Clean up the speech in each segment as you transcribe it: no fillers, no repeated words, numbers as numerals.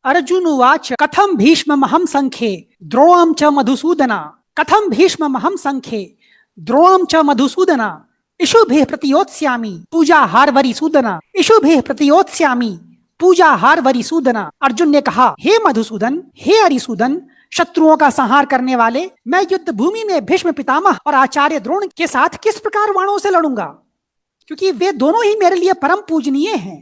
अर्जुन उवाच कथम भीष्ममहं संख्ये द्रोणं च मधुसूदन। कथम भीष्ममहं संख्ये द्रोणं च मधुसूदन। इषुभिः प्रतियोत्स्यामि पूजाहार वरिसूदन। इषुभिः प्रतियोत्स्यामि पूजाहार वरिसूदन। अर्जुन ने कहा, हे मधुसूदन, हे अरिसूदन, शत्रुओं का संहार करने वाले, मैं युद्ध भूमि में भीष्म पितामह और आचार्य द्रोण के साथ किस प्रकार वाणों से लड़ूंगा, क्योंकि वे दोनों ही मेरे लिए परम पूजनीय हैं।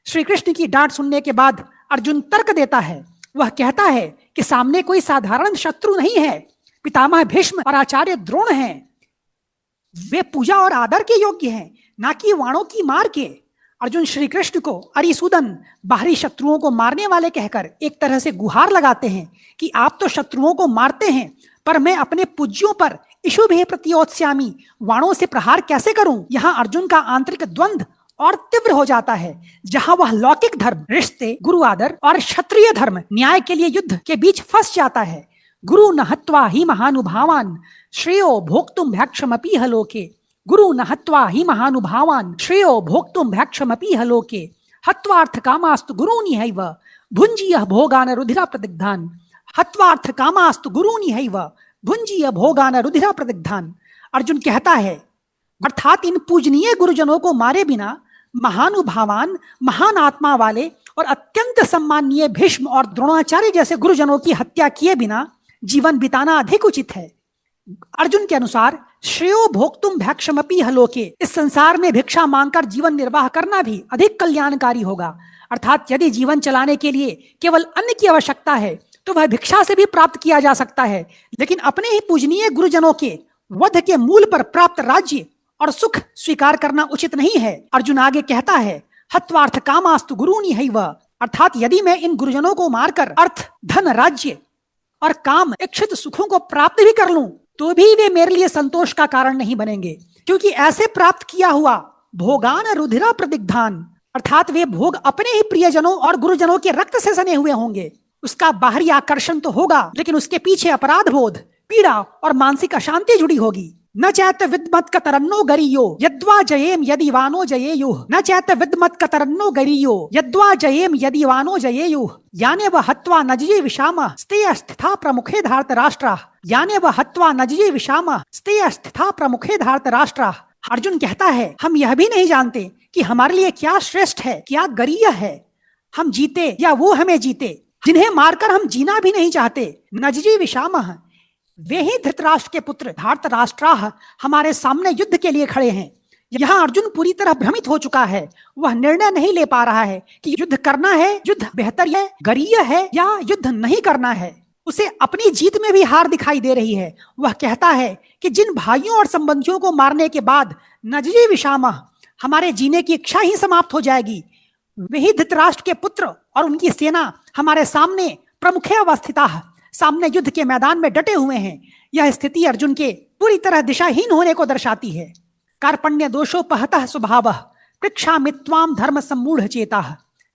श्री कृष्ण की डांट सुनने के बाद अर्जुन तर्क देता है। वह कहता है कि सामने कोई साधारण शत्रु नहीं है, पितामह भीष्म और आचार्य द्रोण हैं। वे पूजा और आदर के योग्य हैं, ना कि वाणों की मार के। अर्जुन श्री कृष्ण को अरिसूदन, बाहरी शत्रुओं को मारने वाले कहकर एक तरह से गुहार लगाते हैं कि आप तो शत्रुओं को मारते हैं, पर मैं अपने पूज्यों पर इषुभिः प्रतियोत्स्यामि, वाणों से प्रहार कैसे करूं। यहां अर्जुन का आंतरिक द्वंद्व और तीव्र हो जाता है। जहां वह लौकिक धर्म, रिश्ते, गुरु आदर और क्षत्रिय धर्म, न्याय के लिए युद्ध के बीच फंस जाता है। गुरु न हत्वा ही महानुभावान श्रेयो भोक्तुम भैक्षमपीह लोके। गुरु न हत्वा ही महानुभावान श्रेयो भोक्तुम भैक्षमपीह लोके। हत्वार्थ कामास्तु गुरूनिहैव भुञ्जीयः भोगान रुधिरा प्रदिग्धान। हत्वार्थ कामास्तु गुरूनिहैव भुञ्जीयः भोगान रुधिरा प्रदिग्धान। अर्जुन कहता है, अर्थात इन पूजनीय गुरुजनों को मारे बिना महानुभावान, महान आत्मा वाले और अत्यंत सम्माननीय भीष्म और द्रोणाचार्य जैसे गुरुजनों की हत्या किए बिना जीवन बिताना अधिक उचित है। अर्जुन के अनुसार श्रेयो भोक्तुम भैक्षमपीह लोके, इस संसार में भिक्षा मांगकर जीवन निर्वाह करना भी अधिक कल्याणकारी होगा। अर्थात यदि जीवन चलाने के लिए केवल अन्न की आवश्यकता है तो वह भिक्षा से भी प्राप्त किया जा सकता है, लेकिन अपने ही पूजनीय गुरुजनों के वध के मूल पर प्राप्त राज्य और सुख स्वीकार करना उचित नहीं है। अर्जुन आगे कहता है, हत्वार्थ कामास्तु गुरूनिहैव, अर्थात यदि मैं इन गुरुजनों को मारकर अर्थ, धन, राज्य और काम, इच्छित सुखों को प्राप्त भी कर लूं तो भी वे मेरे लिए संतोष का कारण नहीं बनेंगे, क्योंकि ऐसे प्राप्त किया हुआ भोगान रुधिरा प्रदिग्धान, अर्थात वे भोग अपने ही प्रियजनों और गुरुजनों के रक्त से सने हुए होंगे। उसका बाहरी आकर्षण तो होगा, लेकिन उसके पीछे अपराध बोध, पीड़ा और मानसिक अशांति जुड़ी होगी। न चैत विद्मत कतरन्नो गरीयो यद्वा जयेम यदि वानो जयेयुः। न चैत विद्मत कतरन्नो गरीयो यद्वा जयेम यदि वानो जयेयुः। याने वह हत्वा नजये विशामः स्ते स्थिता प्रमुखे धार्त राष्ट्राः। याने वह हत्वा नजये विशामः स्ते स्थिता प्रमुखे धार्त राष्ट्राः। अर्जुन कहता है, हम यह भी नहीं जानते कि हमारे लिए क्या श्रेष्ठ है, क्या गरीय है, हम जीते या वो हमें जीते, जिन्हें मारकर हम जीना भी नहीं चाहते। नजये विशामः, वे ही धृतराष्ट्र के पुत्र धार्तराष्ट्राः हमारे सामने युद्ध के लिए खड़े हैं। यहाँ अर्जुन पूरी तरह भ्रमित हो चुका है। वह निर्णय नहीं ले पा रहा है कि युद्ध करना है, युद्ध बेहतर है, गरीय है, या युद्ध नहीं करना है। उसे अपनी जीत में भी हार दिखाई दे रही है। वह कहता है कि जिन भाइयों और संबंधियों को मारने के बाद नजये विशामः, हमारे जीने की इच्छा ही समाप्त हो जाएगी, वही धृतराष्ट्र के पुत्र और उनकी सेना हमारे सामने प्रमुखे अवस्थिताः, सामने युद्ध के मैदान में डटे हुए हैं। यह स्थिति अर्जुन के पूरी तरह दिशाहीन होने को दर्शाती है। कार्पण्य दोषोपहतः स्वभावः पृक्षामि त्वां धर्म सम्मूढ़ चेताः।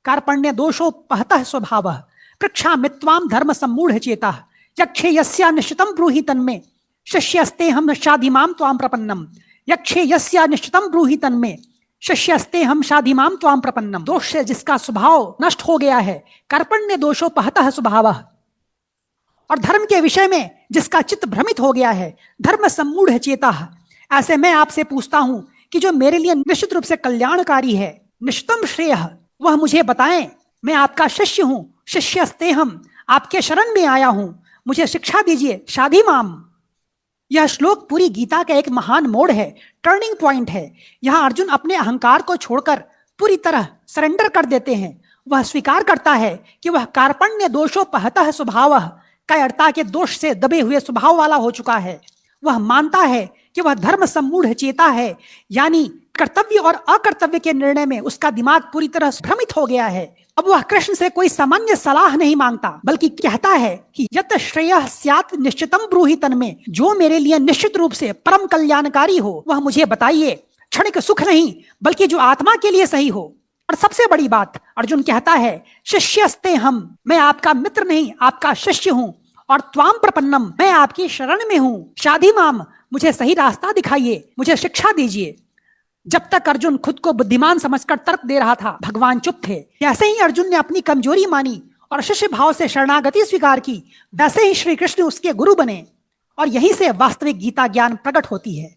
कार्पण्य दोषोपहतः स्वभावः पृक्षामि त्वां धर्म सम्मूढ़ चेताः। यक्षे यस्या निश्चितं ब्रूहि तन्मे शिष्यस्ते हम शाधिमां त्वां प्रपन्नम। यक्षे यस्या निश्चितं ब्रूहि तन्मे शिष्यस्ते हम शाधिमां त्वां प्रपन्नम। दोष से जिसका स्वभाव नष्ट हो गया है, कार्पण्य दोषोपहतः स्वभावः, और धर्म के विषय में जिसका चित्त भ्रमित हो गया है, धर्म सम्मूढ़ चेताः। ऐसे मैं आपसे पूछता हूं कि जो मेरे लिए निश्चित रूप से कल्याणकारी है, निश्चितम श्रेयः, वह मुझे बताएं। मैं आपका शिष्य हूं, शिष्यस्तेहम, आपके शरण में आया हूं, मुझे शिक्षा दीजिए, शाधिमाम। यह श्लोक पूरी गीता का एक महान मोड़ है, टर्निंग पॉइंट है। यहाँ अर्जुन अपने अहंकार को छोड़कर पूरी तरह सरेंडर कर देते हैं। वह स्वीकार करता है कि वह कार्पण्य दोषोपहतः स्वभावः, कायरता के दोष से दबे हुए स्वभाव वाला हो चुका है। वह मानता है कि वह धर्म सम्मूढ़ चेता है, यानी कर्तव्य और अकर्तव्य के निर्णय में उसका दिमाग पूरी तरह भ्रमित हो गया है। अब वह कृष्ण से कोई सामान्य सलाह नहीं मांगता, बल्कि कहता है कि यत श्रेयः स्यात् निश्चितं ब्रूहि तन्मे, जो मेरे लिए निश्चित रूप से परम कल्याणकारी हो वह मुझे बताइए। क्षणिक सुख नहीं, बल्कि जो आत्मा के लिए सही हो। और सबसे बड़ी बात, अर्जुन कहता है, शिष्यस्ते हम, मैं आपका मित्र नहीं, आपका शिष्य हूं, और त्वां प्रपन्नम, मैं आपकी शरण में हूं। शाधिमाम, मुझे सही रास्ता दिखाइए, मुझे शिक्षा दीजिए। जब तक अर्जुन खुद को बुद्धिमान समझकर तर्क दे रहा था, भगवान चुप थे। ऐसे ही अर्जुन ने अपनी कमजोरी मानी और शिष्य भाव से शरणागति स्वीकार की, वैसे ही श्री कृष्ण उसके गुरु बने और यहीं से वास्तविक गीता ज्ञान प्रकट होती है।